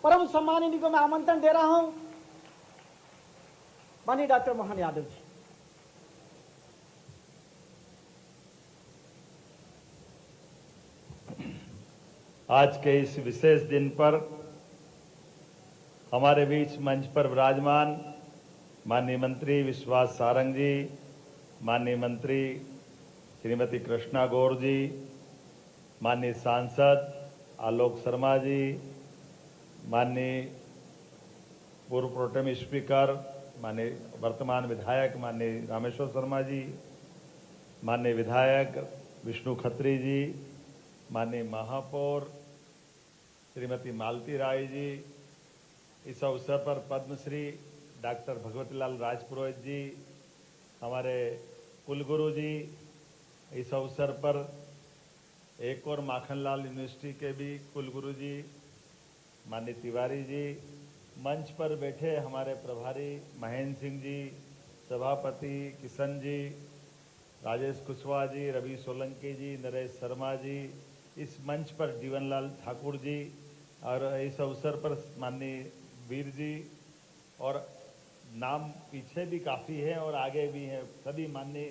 परम सम्मानित इनको मैं आमंत्रण दे रहा हूं, माननीय डॉक्टर मोहन यादव जी। आज के इस विशेष दिन पर हमारे बीच मंच पर विराजमान माननीय मंत्री विश्वास सारंग जी, माननीय मंत्री श्रीमती कृष्णा गौर जी, माननीय सांसद आलोक शर्मा जी, माननीय पूर्व प्रोटेम स्पीकर माननीय वर्तमान विधायक माननीय रामेश्वर शर्मा जी, माननीय विधायक विष्णु खत्री जी, माननीय महापौर श्रीमती मालती राय जी, इस अवसर पर पद्मश्री डॉक्टर भगवती लाल राजपुरोहित जी, हमारे कुलगुरु जी, इस अवसर पर एक और माखनलाल यूनिवर्सिटी के भी कुलगुरु जी, माननीय तिवारी जी, मंच पर बैठे हमारे प्रभारी महेंद्र सिंह जी, सभापति किशन जी, राजेश कुशवाहा जी, रवि सोलंकी जी, नरेश शर्मा जी, इस मंच पर जीवनलाल ठाकुर जी, और इस अवसर पर माननीय वीर जी, और नाम पीछे भी काफ़ी हैं और आगे भी हैं, सभी माननीय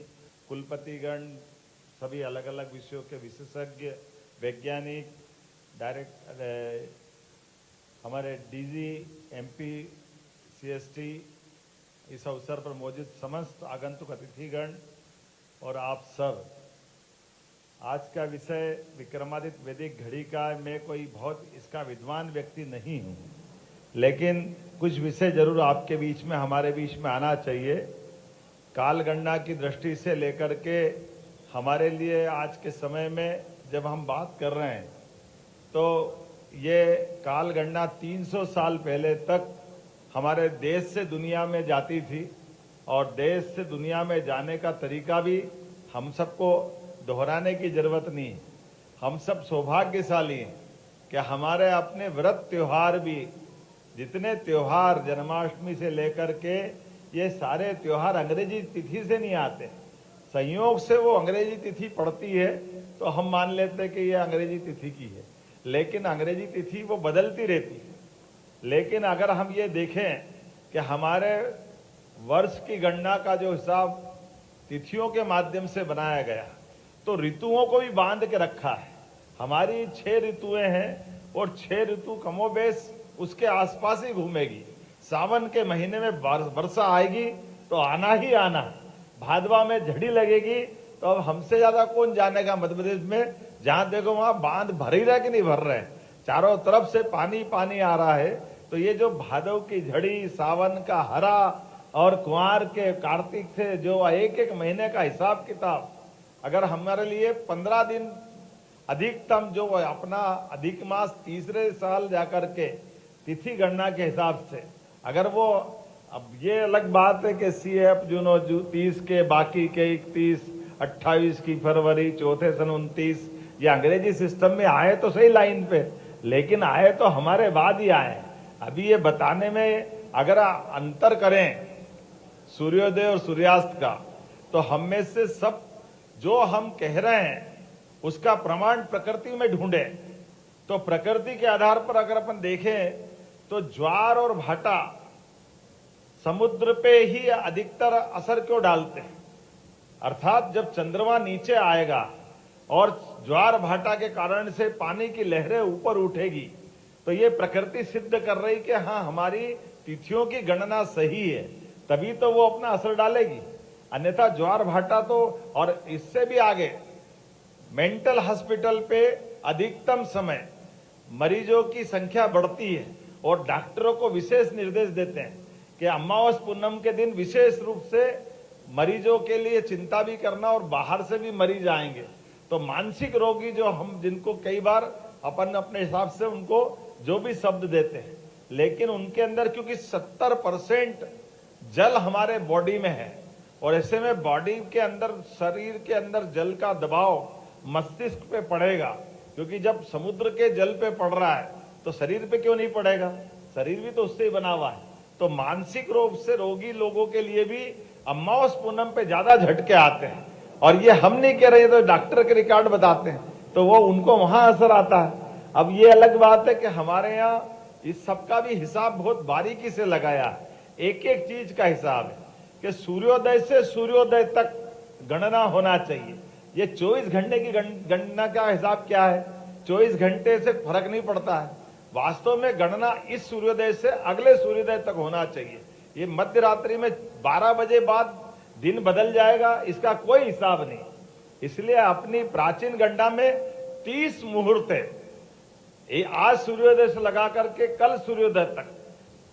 कुलपतिगण, सभी अलग अलग विषयों के विशेषज्ञ, वैज्ञानिक, हमारे डीजी, एमपी, सीएसटी, इस अवसर पर मौजूद समस्त आगंतुक अतिथिगण और आप सब। आज का विषय विक्रमादित्य वैदिक घड़ी का, मैं कोई बहुत इसका विद्वान व्यक्ति नहीं हूँ, लेकिन कुछ विषय जरूर आपके बीच में, हमारे बीच में आना चाहिए। कालगणना की दृष्टि से लेकर के हमारे लिए आज के समय में जब हम बात कर रहे हैं, तो ये कालगणना 300 साल पहले तक हमारे देश से दुनिया में जाती थी, और देश से दुनिया में जाने का तरीका भी हम सबको दोहराने की जरूरत नहीं। हम सब सौभाग्यशाली हैं कि हमारे अपने व्रत त्योहार भी, जितने त्योहार जन्माष्टमी से लेकर के, ये सारे त्योहार अंग्रेजी तिथि से नहीं आते। संयोग से वो अंग्रेजी तिथि पड़ती है तो हम मान लेते हैं कि ये अंग्रेजी तिथि की है, लेकिन अंग्रेजी तिथि वो बदलती रहती है। लेकिन अगर हम ये देखें कि हमारे वर्ष की गणना का जो हिसाब तिथियों के माध्यम से बनाया गया, तो ऋतुओं को भी बांध के रखा है। हमारी 6 ऋतुएं हैं और 6 ऋतु कमोबेश उसके आसपास ही घूमेगी। सावन के महीने में वर्षा आएगी तो आना ही आना, भादवा में झड़ी लगेगी तो अब हमसे ज्यादा कौन जानेगा। मध्य प्रदेश में जहां देखो वहां बांध भर ही रहे कि नहीं भर रहे, चारों तरफ से पानी पानी आ रहा है। तो ये जो भादव की झड़ी, सावन का हरा और कुंवार के कार्तिक से जो एक एक महीने का हिसाब किताब, अगर हमारे लिए 15 दिन अधिकतम जो अपना अधिक मास तीसरे साल जाकर के तिथि गणना के हिसाब से, अगर वो, अब ये अलग बात है कि CF जून 30 के, बाकी के 31, 28 की फरवरी, चौथे सन 29, ये अंग्रेजी सिस्टम में आए तो सही लाइन पे, लेकिन आए तो हमारे बाद ही आए। अभी ये बताने में अगर अंतर करें सूर्योदय और सूर्यास्त का, तो हम में से सब जो हम कह रहे हैं उसका प्रमाण प्रकृति में ढूंढे, तो प्रकृति के आधार पर अगर अपन देखें तो ज्वार और भाटा समुद्र पे ही अधिकतर असर क्यों डालते हैं। अर्थात जब चंद्रमा नीचे आएगा और ज्वार भाटा के कारण से पानी की लहरें ऊपर उठेगी, तो ये प्रकृति सिद्ध कर रही कि हाँ हमारी तिथियों की गणना सही है, तभी तो वो अपना असर डालेगी। अन्यथा ज्वार भाटा तो, और इससे भी आगे मेंटल हॉस्पिटल पे अधिकतम समय मरीजों की संख्या बढ़ती है और डॉक्टरों को विशेष निर्देश देते हैं कि अमावस पूनम के दिन विशेष रूप से मरीजों के लिए चिंता भी करना, और बाहर से भी मरीज आएंगे। तो मानसिक रोगी जो हम, जिनको कई बार अपन अपने हिसाब से उनको जो भी शब्द देते हैं, लेकिन उनके अंदर क्योंकि 70% जल हमारे बॉडी में है, और ऐसे में बॉडी के अंदर, शरीर के अंदर जल का दबाव मस्तिष्क पे पड़ेगा, क्योंकि जब समुद्र के जल पे पड़ रहा है तो शरीर पे क्यों नहीं पड़ेगा, शरीर भी तो उससे ही बना हुआ है। तो मानसिक रूप से रोगी लोगों के लिए भी अमावस पूनम पे ज्यादा झटके आते हैं, और ये हम नहीं कह रहे, तो डॉक्टर के रिकॉर्ड बताते हैं, तो वो उनको वहां असर आता है। अब ये अलग बात है कि हमारे यहाँ इस सब का भी हिसाब बहुत बारीकी से लगाया है। एक एक चीज का हिसाब है कि सूर्योदय से सूर्योदय तक गणना होना चाहिए। ये 24 घंटे की गणना का हिसाब क्या है? 24 घंटे से फर्क नहीं पड़ता है। वास्तव में गणना इस सूर्योदय से अगले सूर्योदय तक होना चाहिए। ये मध्य रात्रि में 12 बजे बाद दिन बदल जाएगा, इसका कोई हिसाब नहीं। इसलिए अपनी प्राचीन गणना में 30 मुहूर्त है। आज सूर्योदय से लगा करके कल सूर्योदय तक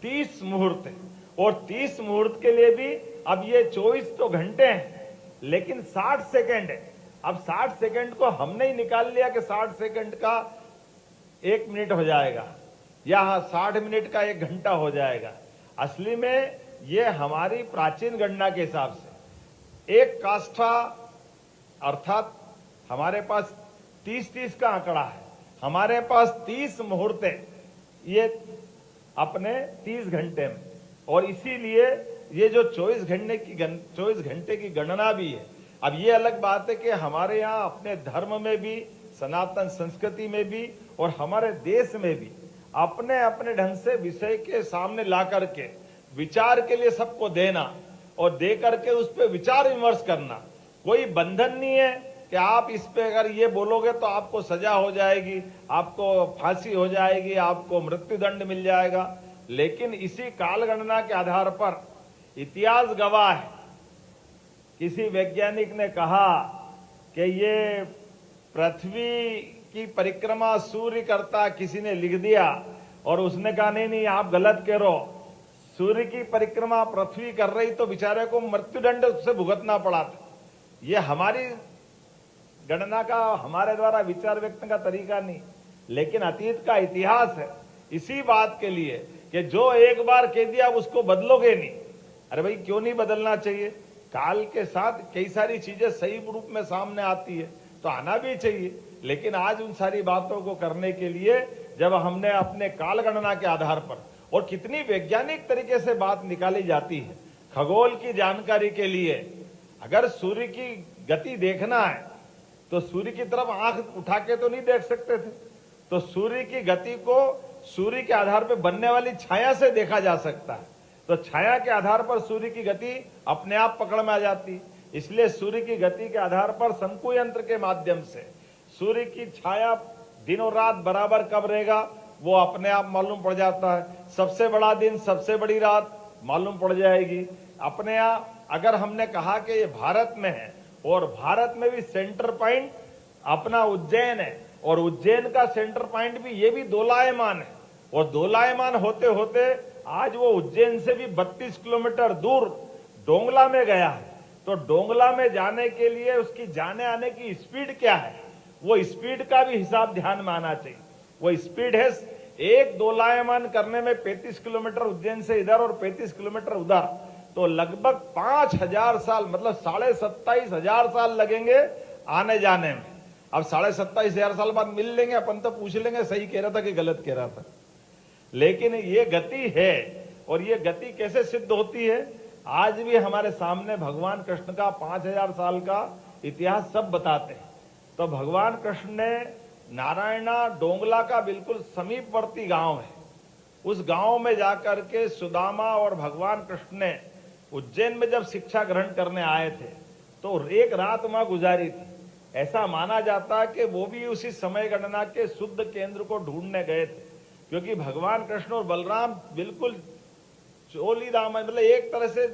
30 मुहूर्त है। और 30 मुहूर्त के लिए भी अब ये 24 तो घंटे हैं, लेकिन 60 सेकंड है। अब 60 सेकंड को हमने ही निकाल लिया कि 60 सेकंड का 1 मिनट हो जाएगा, या 60 मिनट का 1 घंटा हो जाएगा। असली में ये हमारी प्राचीन गणना के हिसाब से एक काष्ठा, अर्थात हमारे पास 30-30 का आंकड़ा है। हमारे पास 30 मुहूर्त है ये अपने 30 घंटे में। और इसीलिए ये जो 24 घंटे की गणना भी है। अब ये अलग बात है कि हमारे यहाँ अपने धर्म में भी, सनातन संस्कृति में भी और हमारे देश में भी अपने अपने ढंग से विषय के सामने ला करके विचार के लिए सबको देना और दे करके उस पर विचार विमर्श करना। कोई बंधन नहीं है कि आप इस पे अगर ये बोलोगे तो आपको सजा हो जाएगी, आपको फांसी हो जाएगी, आपको मृत्युदंड मिल जाएगा। लेकिन इसी काल गणना के आधार पर इतिहास गवाह है। किसी वैज्ञानिक ने कहा कि ये पृथ्वी की परिक्रमा सूर्य करता, किसी ने लिख दिया और उसने कहा नहीं नहीं आप गलत कह रहे हो, सूर्य की परिक्रमा पृथ्वी कर रही तो बेचारे को मृत्युदंड से भुगतना पड़ा था। ये हमारी गणना का, हमारे द्वारा विचार व्यक्त का तरीका नहीं, लेकिन अतीत का इतिहास है। इसी बात के लिए कि जो एक बार कह दिया उसको बदलोगे नहीं। अरे भाई क्यों नहीं बदलना चाहिए? काल के साथ कई सारी चीजें सही रूप में सामने आती है तो आना भी चाहिए। लेकिन आज उन सारी बातों को करने के लिए जब हमने अपने काल गणना के आधार पर, और कितनी वैज्ञानिक तरीके से बात निकाली जाती है, खगोल की जानकारी के लिए अगर सूर्य की गति देखना है तो सूर्य की तरफ आंख उठा के तो नहीं देख सकते थे, तो सूर्य की गति को सूर्य के आधार पर बनने वाली छाया से देखा जा सकता है। तो छाया के आधार पर सूर्य की गति अपने आप पकड़ में आ जाती। इसलिए सूर्य की गति के आधार पर शंकु यंत्र के माध्यम से सूर्य की छाया दिन और रात बराबर कब रहेगा वो अपने आप मालूम पड़ जाता है। सबसे बड़ा दिन, सबसे बड़ी रात मालूम पड़ जाएगी अपने आप। अगर हमने कहा कि ये भारत में है और भारत में भी सेंटर पॉइंट अपना उज्जैन है, और उज्जैन का सेंटर पॉइंट भी ये भी दोलायमान है, और दोलायमान होते होते आज वो उज्जैन से भी 32 किलोमीटर दूर डोंगला में गया है। तो डोंगला में जाने के लिए उसकी जाने आने की स्पीड क्या है, वो स्पीड का भी हिसाब ध्यान में आना चाहिए। वो स्पीड है एक दोलायमान करने में 35 किलोमीटर उज्जैन से इधर और 35 किलोमीटर उधर, तो लगभग 5000 साल, मतलब 27,500 साल लगेंगे आने जाने में। अब 27,500 साल बाद मिल लेंगे अपन, तो पूछ लेंगे सही कह रहा था कि गलत कह रहा था। लेकिन ये गति है, और ये गति कैसे सिद्ध होती है आज भी हमारे सामने भगवान कृष्ण का 5000 साल का इतिहास सब बताते हैं। तो भगवान कृष्ण ने नारायणा डोंगला का बिल्कुल समीपवर्ती गांव है, उस गांव में जाकर के सुदामा और भगवान कृष्ण ने उज्जैन में जब शिक्षा ग्रहण करने आए थे तो एक रात वहां गुजारी थी। ऐसा माना जाता है कि वो भी उसी समय गणना के शुद्ध केंद्र को ढूंढने गए थे, क्योंकि भगवान कृष्ण और बलराम बिल्कुल चोली दाम, मतलब एक तरह से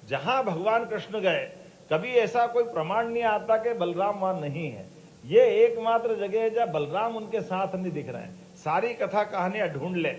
जहां भगवान कृष्ण गए कभी ऐसा कोई प्रमाण नहीं आता कि बलराम वहां नहीं है। ये एकमात्र जगह है जहां बलराम उनके साथ नहीं दिख रहे हैं। सारी कथा कहानियां ढूंढ ले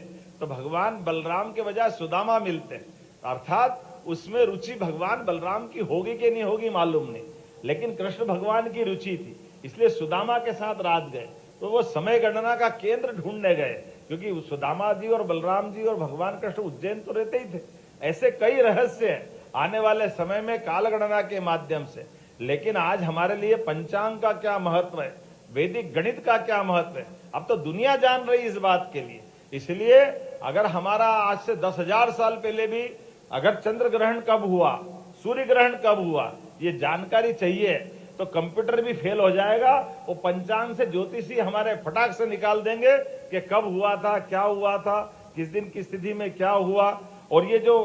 तो भगवान बलराम के बजाय सुदामा मिलते हैं, अर्थात उसमें रुचि भगवान बलराम की होगी कि नहीं होगी मालूम नहीं, लेकिन कृष्ण भगवान की रुचि थी, इसलिए सुदामा के साथ रात गए। तो वो समय गणना का केंद्र ढूंढने गए, क्योंकि सुदामा जी और बलराम जी और भगवान कृष्ण उज्जैन तो रहते ही थे। ऐसे कई रहस्य हैं आने वाले समय में काल गणना के माध्यम से। लेकिन आज हमारे लिए पंचांग का क्या महत्व है, वैदिक गणित का क्या महत्व है, अब तो दुनिया जान रही इस बात के लिए। इसलिए अगर हमारा आज से 10,000 साल पहले भी अगर चंद्र ग्रहण कब हुआ, सूर्य ग्रहण कब हुआ, ये जानकारी चाहिए तो कंप्यूटर भी फेल हो जाएगा। वो पंचांग से ज्योतिषी हमारे फटाक से निकाल देंगे कि कब हुआ था, क्या हुआ था, किस दिन की स्थिति में क्या हुआ। और ये जो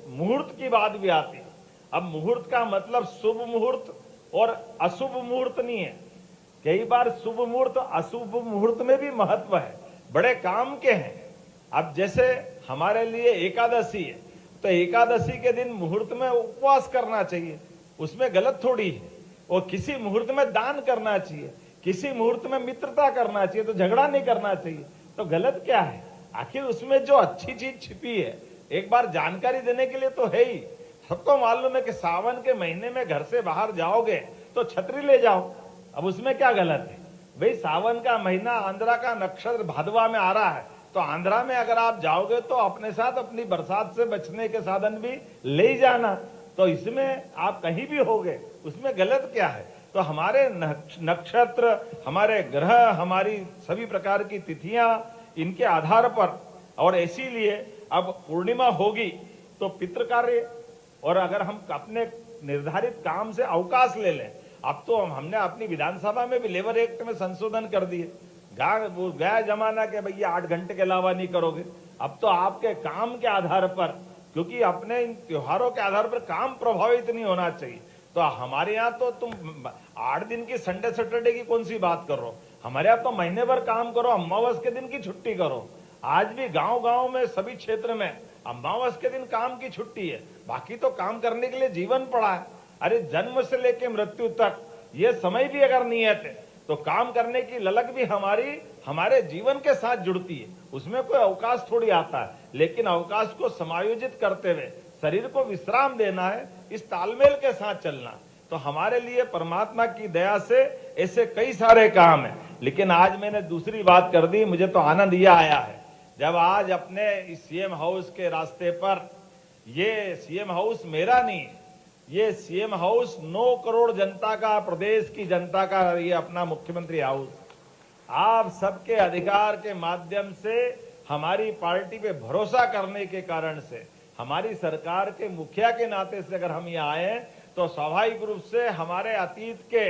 मुहूर्त की बात भी आती है, अब मुहूर्त का मतलब शुभ मुहूर्त और अशुभ मुहूर्त नहीं है। कई बार शुभ मुहूर्त अशुभ मुहूर्त में भी महत्व है, बड़े काम के हैं। अब जैसे हमारे लिए एकादशी है, तो एकादशी के दिन मुहूर्त में उपवास करना चाहिए, उसमें गलत थोड़ी है। और किसी मुहूर्त में दान करना चाहिए, किसी मुहूर्त में मित्रता करना चाहिए, तो झगड़ा नहीं करना चाहिए, तो गलत क्या है? आखिर उसमें जो अच्छी चीज छिपी है, एक बार जानकारी देने के लिए तो है ही। सबको मालूम है कि सावन के महीने में घर से बाहर जाओगे तो छतरी ले जाओ, अब उसमें क्या गलत है? भाई सावन का महीना आंध्रा का नक्षत्र भादवा में आ रहा है, तो आंध्रा में अगर आप जाओगे तो अपने साथ अपनी बरसात से बचने के साधन भी ले ही जाना, तो इसमें आप कहीं भी होगे, उसमें गलत क्या है? तो हमारे नक्षत्र, हमारे ग्रह, हमारी सभी प्रकार की तिथियां, इनके आधार पर, और इसीलिए अब पूर्णिमा होगी तो पितृ कार्य, और अगर हम अपने निर्धारित काम से अवकाश ले लें, अब तो हमने अपनी विधानसभा में भी लेबर एक्ट में संशोधन कर दिए। गया जमाना के भैया 8 घंटे के अलावा नहीं करोगे, अब तो आपके काम के आधार पर, क्योंकि अपने इन त्योहारों के आधार पर काम प्रभावित नहीं होना चाहिए। तो हमारे यहाँ तो तुम 8 दिन की संडे सैटरडे की कौन सी बात कर रहे हो? हमारे यहाँ तो महीने भर काम करो, अमावस के दिन की छुट्टी करो। आज भी गांव-गांव में सभी क्षेत्र में अमावस के दिन काम की छुट्टी है, बाकी तो काम करने के लिए जीवन पड़ा है। अरे जन्म से लेकर मृत्यु तक ये समय भी अगर नियत है, तो काम करने की ललक भी हमारे जीवन के साथ जुड़ती है, उसमें कोई अवकाश थोड़ी आता है। लेकिन अवकाश को समायोजित करते हुए शरीर को विश्राम देना है, इस तालमेल के साथ चलना। तो हमारे लिए परमात्मा की दया से ऐसे कई सारे काम हैं। लेकिन आज मैंने दूसरी बात कर दी, मुझे तो आनंद यह आया है जब आज अपने इस सीएम हाउस के रास्ते पर, ये सीएम हाउस मेरा नहीं, ये सीएम हाउस 9 करोड़ जनता का, प्रदेश की जनता का, ये अपना मुख्यमंत्री हाउस, आप सबके अधिकार के माध्यम से, हमारी पार्टी पे भरोसा करने के कारण से, हमारी सरकार के मुखिया के नाते से अगर हम यहाँ आए, तो स्वाभाविक रूप से हमारे अतीत के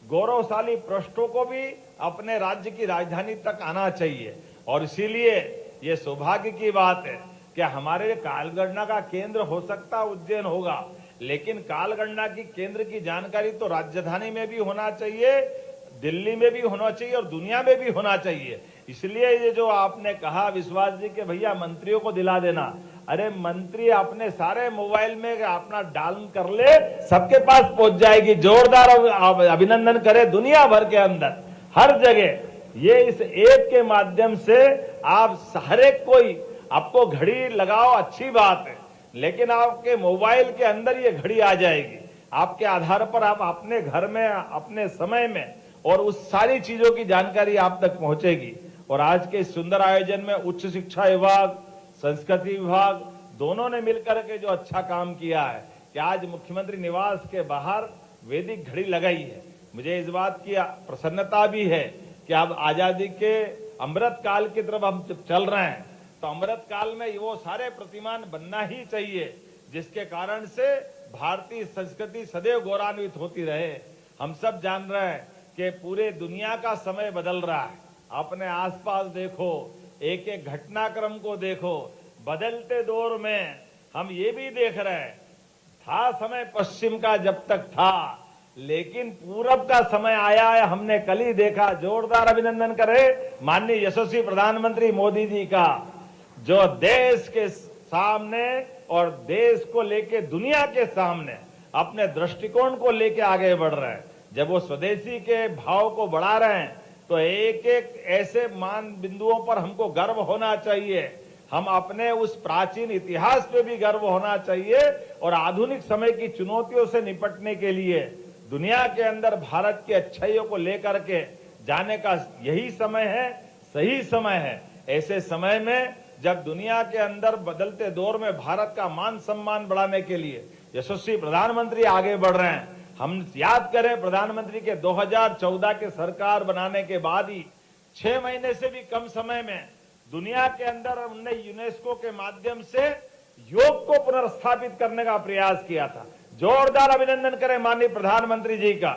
गौरवशाली पृष्ठों को भी अपने राज्य की राजधानी तक आना चाहिए। और इसीलिए ये सौभाग्य की बात है कि हमारे कालगणना का केंद्र हो सकता उज्जैन होगा, लेकिन कालगणना की केंद्र की जानकारी तो राजधानी में भी होना चाहिए, दिल्ली में भी होना चाहिए और दुनिया में भी होना चाहिए। इसलिए ये जो आपने कहा विश्वास जी के भैया मंत्रियों को दिला देना, अरे मंत्री अपने सारे मोबाइल में अपना डाउन कर ले, सबके पास पहुंच जाएगी। जोरदार अभिनंदन करे दुनिया भर के अंदर, हर जगह ये इस ऐप के माध्यम से आप हर एक कोई, आपको घड़ी लगाओ अच्छी बात है, लेकिन आपके मोबाइल के अंदर ये घड़ी आ जाएगी, आपके आधार पर आप अपने घर में, अपने समय में, और उस सारी चीजों की जानकारी आप तक पहुंचेगी। और आज के सुंदर आयोजन में उच्च शिक्षा विभाग, संस्कृति विभाग दोनों ने मिलकर के जो अच्छा काम किया है कि आज मुख्यमंत्री निवास के बाहर वैदिक घड़ी लगाई है। मुझे इस बात की प्रसन्नता भी है कि अब आजादी के अमृत काल की तरफ हम चल रहे हैं, तो अमृत काल में वो सारे प्रतिमान बनना ही चाहिए जिसके कारण से भारतीय संस्कृति सदैव गौरवान्वित होती रहे। हम सब जान रहे हैं कि पूरे दुनिया का समय बदल रहा है, अपने आसपास देखो, एक एक घटनाक्रम को देखो, बदलते दौर में हम ये भी देख रहे हैं, था समय पश्चिम का जब तक था, लेकिन पूरब का समय आया है, हमने कल ही देखा। जोरदार अभिनंदन करें माननीय यशस्वी प्रधानमंत्री मोदी जी का, जो देश के सामने और देश को लेके दुनिया के सामने अपने दृष्टिकोण को लेके आगे बढ़ रहे हैं। जब वो स्वदेशी के भाव को बढ़ा रहे हैं, तो एक एक ऐसे मान बिंदुओं पर हमको गर्व होना चाहिए। हम अपने उस प्राचीन इतिहास पे भी गर्व होना चाहिए, और आधुनिक समय की चुनौतियों से निपटने के लिए दुनिया के अंदर भारत की अच्छाइयों को लेकर के जाने का यही समय है, सही समय है। ऐसे समय में जब दुनिया के अंदर बदलते दौर में भारत का मान सम्मान बढ़ाने के लिए यशस्वी प्रधानमंत्री आगे बढ़ रहे हैं। हम याद करें प्रधानमंत्री के 2014 के सरकार बनाने के बाद ही 6 महीने से भी कम समय में दुनिया के अंदर हमने यूनेस्को के माध्यम से योग को पुनर्स्थापित करने का प्रयास किया था। जोरदार अभिनंदन करें माननीय प्रधानमंत्री जी का।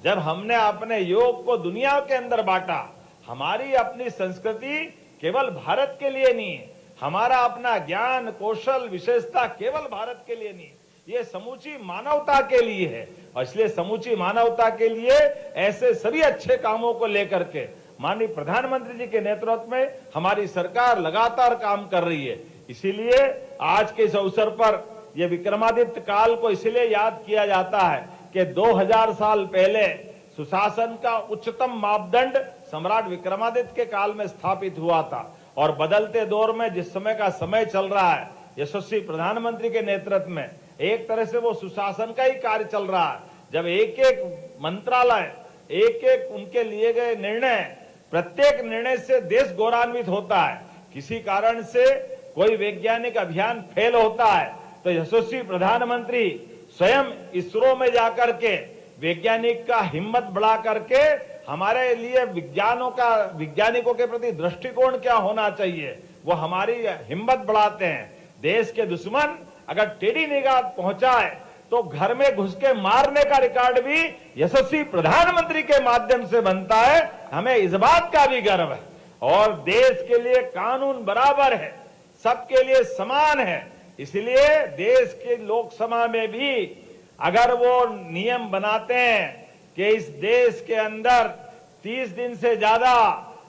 जब हमने अपने योग को दुनिया के अंदर बांटा, हमारी अपनी संस्कृति केवल भारत के लिए नहीं है, हमारा अपना ज्ञान कौशल विशेषता केवल भारत के लिए नहीं, ये समूची मानवता के लिए है। और इसलिए समूची मानवता के लिए ऐसे सभी अच्छे कामों को लेकर के माननीय प्रधानमंत्री जी के नेतृत्व में हमारी सरकार लगातार काम कर रही है। इसीलिए आज के इस अवसर पर यह विक्रमादित्य काल को इसलिए याद किया जाता है कि 2000 साल पहले सुशासन का उच्चतम मापदंड सम्राट विक्रमादित्य के काल में स्थापित हुआ था। और बदलते दौर में जिस समय का समय चल रहा है, यशस्वी प्रधानमंत्री के नेतृत्व में एक तरह से वो सुशासन का ही कार्य चल रहा है। जब एक एक मंत्रालय, एक एक उनके लिए गए निर्णय, प्रत्येक निर्णय से देश गौरवान्वित होता है। किसी कारण से कोई वैज्ञानिक अभियान फेल होता है तो यशस्वी प्रधानमंत्री स्वयं इसरो में जाकर के वैज्ञानिक का हिम्मत बढ़ा करके हमारे लिए वैज्ञानिकों के प्रति दृष्टिकोण क्या होना चाहिए वो हमारी हिम्मत बढ़ाते हैं। देश के दुश्मन अगर टेढ़ी निगाह पहुंचाए तो घर में घुस के मारने का रिकॉर्ड भी यशस्वी प्रधानमंत्री के माध्यम से बनता है। हमें इस बात का भी गर्व है। और देश के लिए कानून बराबर है, सबके लिए समान है। इसलिए देश के लोकसभा में भी अगर वो नियम बनाते हैं कि इस देश के अंदर 30 दिन से ज्यादा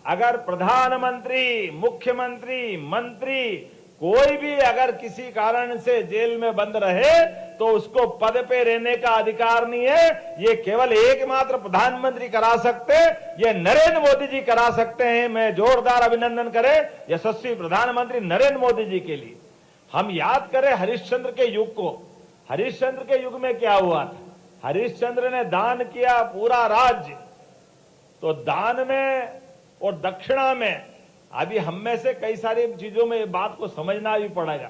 अगर प्रधानमंत्री, मुख्यमंत्री, मंत्री कोई भी अगर किसी कारण से जेल में बंद रहे तो उसको पद पे रहने का अधिकार नहीं है। ये केवल एकमात्र प्रधानमंत्री करा सकते, ये नरेंद्र मोदी जी करा सकते हैं। मैं जोरदार अभिनंदन करें यशस्वी प्रधानमंत्री नरेंद्र मोदी जी के लिए। हम याद करें हरिश्चंद्र के युग को। हरिश्चंद्र के युग में क्या हुआ था? हरिश्चंद्र ने दान किया पूरा राज्य। तो दान में और दक्षिणा में अभी हम में से कई सारी चीजों में ये बात को समझना भी पड़ेगा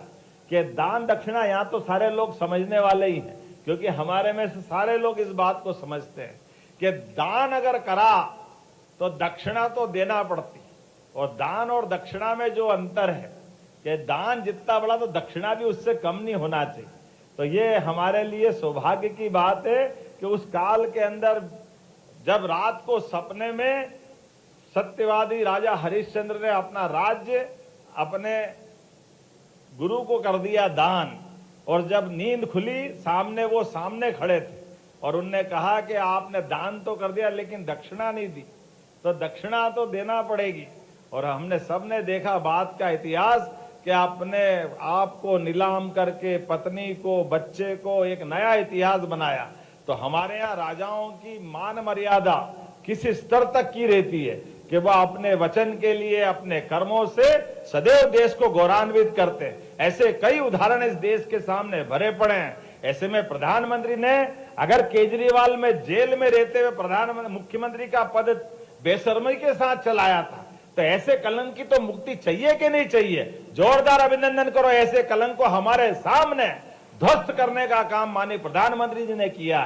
कि दान दक्षिणा यहां तो सारे लोग समझने वाले ही हैं, क्योंकि हमारे में से सारे लोग इस बात को समझते हैं कि दान अगर करा तो दक्षिणा तो देना पड़ती। और दान और दक्षिणा में जो अंतर है कि दान जितना बड़ा तो दक्षिणा भी उससे कम नहीं होना चाहिए। तो ये हमारे लिए सौभाग्य की बात है कि उस काल के अंदर जब रात को सपने में सत्यवादी राजा हरिश्चंद्र ने अपना राज्य अपने गुरु को कर दिया दान, और जब नींद खुली सामने वो सामने खड़े थे और उनने कहा कि आपने दान तो कर दिया लेकिन दक्षिणा नहीं दी, तो दक्षिणा तो देना पड़ेगी। और हमने सबने देखा बात का इतिहास कि आपने आपको नीलाम करके पत्नी को, बच्चे को एक नया इतिहास बनाया। तो हमारे यहाँ राजाओं की मान मर्यादा किस स्तर तक की रहती है कि वह अपने वचन के लिए, अपने कर्मों से सदैव देश को गौरवान्वित करते हैं। ऐसे कई उदाहरण इस देश के सामने भरे पड़े हैं। ऐसे में प्रधानमंत्री ने अगर केजरीवाल में जेल में रहते हुए प्रधानमंत्री मुख्यमंत्री का पद बेशर्मी के साथ चलाया था, तो ऐसे कलंक की तो मुक्ति चाहिए कि नहीं चाहिए? जोरदार अभिनंदन करो। ऐसे कलंक को हमारे सामने ध्वस्त करने का काम माननीय प्रधानमंत्री जी ने किया।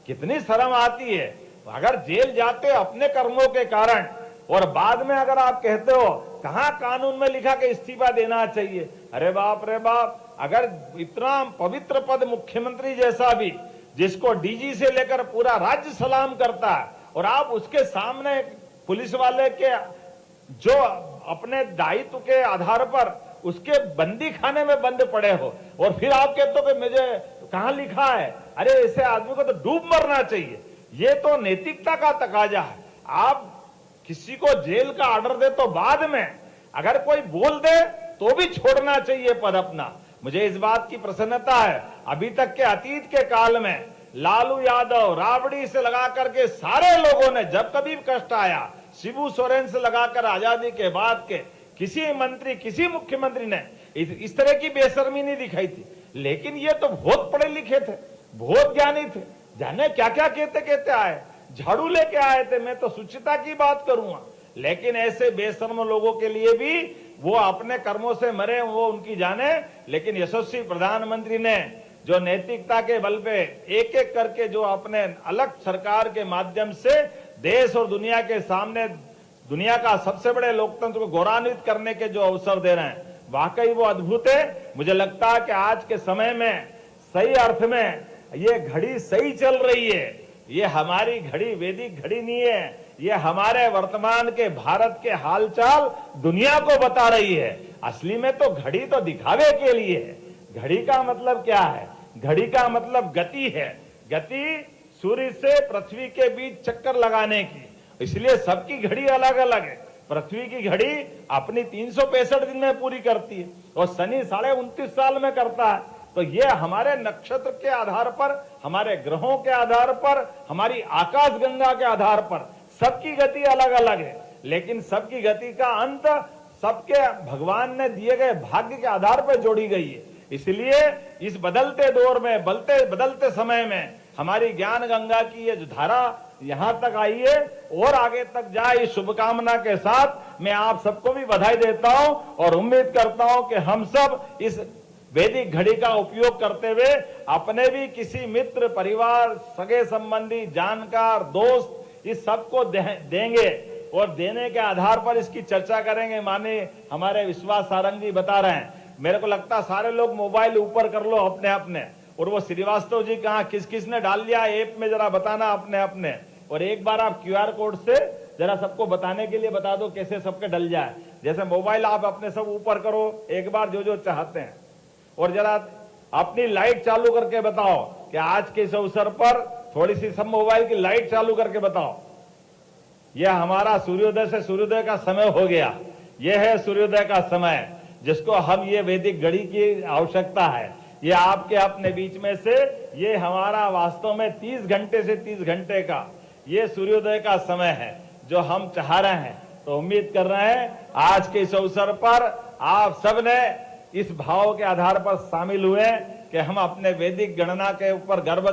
कितनी शर्म आती है अगर जेल जाते अपने कर्मों के कारण और बाद में अगर आप कहते हो कहां कानून में लिखा कि इस्तीफा देना चाहिए। अरे बाप रे बाप, अगर इतना पवित्र पद मुख्यमंत्री जैसा भी, जिसको डीजी से लेकर पूरा राज्य सलाम करता है, और आप उसके सामने पुलिस वाले के जो अपने दायित्व के आधार पर उसके बंदी खाने में बंद पड़े हो और फिर आप कहते हो कि मुझे कहां लिखा है? अरे ऐसे आदमी को तो डूब मरना चाहिए। ये तो नैतिकता का तकाजा है। आप किसी को जेल का ऑर्डर दे तो बाद में अगर कोई बोल दे तो भी छोड़ना चाहिए पद अपना। मुझे इस बात की प्रसन्नता है, अभी तक के अतीत के काल में लालू यादव, राबड़ी से लगा करके सारे लोगों ने जब कभी भी कष्ट आया, शिबू सोरेन से लगाकर आजादी के बाद के किसी मंत्री, किसी मुख्यमंत्री ने इस तरह की बेशर्मी नहीं दिखाई थी। लेकिन ये तो बहुत पढ़े लिखे थे, बहुत ज्ञानी थे, जाने क्या क्या कहते आए, झाड़ू लेके आए थे। मैं तो शुचिता की बात करूंगा, लेकिन ऐसे बेशर्म लोगों के लिए भी वो अपने कर्मों से मरे, वो उनकी जाने। लेकिन यशस्वी प्रधानमंत्री ने जो नैतिकता के बल पे एक एक करके जो अपने अलग सरकार के माध्यम से देश और दुनिया के सामने दुनिया का सबसे बड़े लोकतंत्र को गौरवान्वित करने के जो अवसर दे रहे हैं, वाकई वो अद्भुत है। मुझे लगता है कि आज के समय में सही अर्थ में ये घड़ी सही चल रही है। ये हमारी घड़ी वैदिक घड़ी नहीं है, ये हमारे वर्तमान के भारत के हालचाल दुनिया को बता रही है। असली में तो घड़ी तो दिखावे के लिए है। घड़ी का मतलब क्या है? घड़ी का मतलब गति है। गति सूर्य से पृथ्वी के बीच चक्कर लगाने की। इसलिए सबकी घड़ी अलग अलग है। पृथ्वी की घड़ी अपनी 365 दिन में पूरी करती है और शनि 29.5 साल में करता है। तो ये हमारे नक्षत्र के आधार पर, हमारे ग्रहों के आधार पर, हमारी आकाशगंगा के आधार पर सबकी गति अलग अलग है। लेकिन सबकी गति का अंत सबके भगवान ने दिए गए भाग्य के आधार पर जोड़ी गई है। इसलिए इस बदलते दौर में, बदलते समय में हमारी ज्ञान गंगा की ये जो धारा यहां तक आई है और आगे तक जाए, इस शुभकामना के साथ मैं आप सबको भी बधाई देता हूं और उम्मीद करता हूं कि हम सब इस वैदिक घड़ी का उपयोग करते हुए अपने भी किसी मित्र, परिवार, सगे संबंधी, जानकार, दोस्त इस सबको देंगे और देने के आधार पर इसकी चर्चा करेंगे। माने हमारे विश्वास सारंग जी बता रहे हैं, मेरे को लगता है सारे लोग मोबाइल ऊपर कर लो अपने अपने, और वो श्रीवास्तव जी कहाँ किस किस ने डाल लिया ऐप में जरा बताना अपने अपने। और एक बार आप QR कोड से जरा सबको बताने के लिए बता दो कैसे सबके डल जाए। जैसे मोबाइल आप अपने सब ऊपर करो एक बार जो जो चाहते हैं, और जरा अपनी लाइट चालू करके बताओ कि आज के इस अवसर पर थोड़ी सी सब मोबाइल की लाइट चालू करके बताओ। यह हमारा सूर्योदय से सूर्योदय का समय हो गया। यह है सूर्योदय का समय जिसको हम ये वैदिक घड़ी की आवश्यकता है। ये आपके अपने बीच में से ये हमारा वास्तव में 30 घंटे से 30 घंटे का ये सूर्योदय का समय है जो हम चाह रहे हैं। तो उम्मीद कर रहे हैं आज के इस अवसर पर आप सब ने इस भाव के आधार पर शामिल हुए कि हम अपने वैदिक गणना के ऊपर गर्व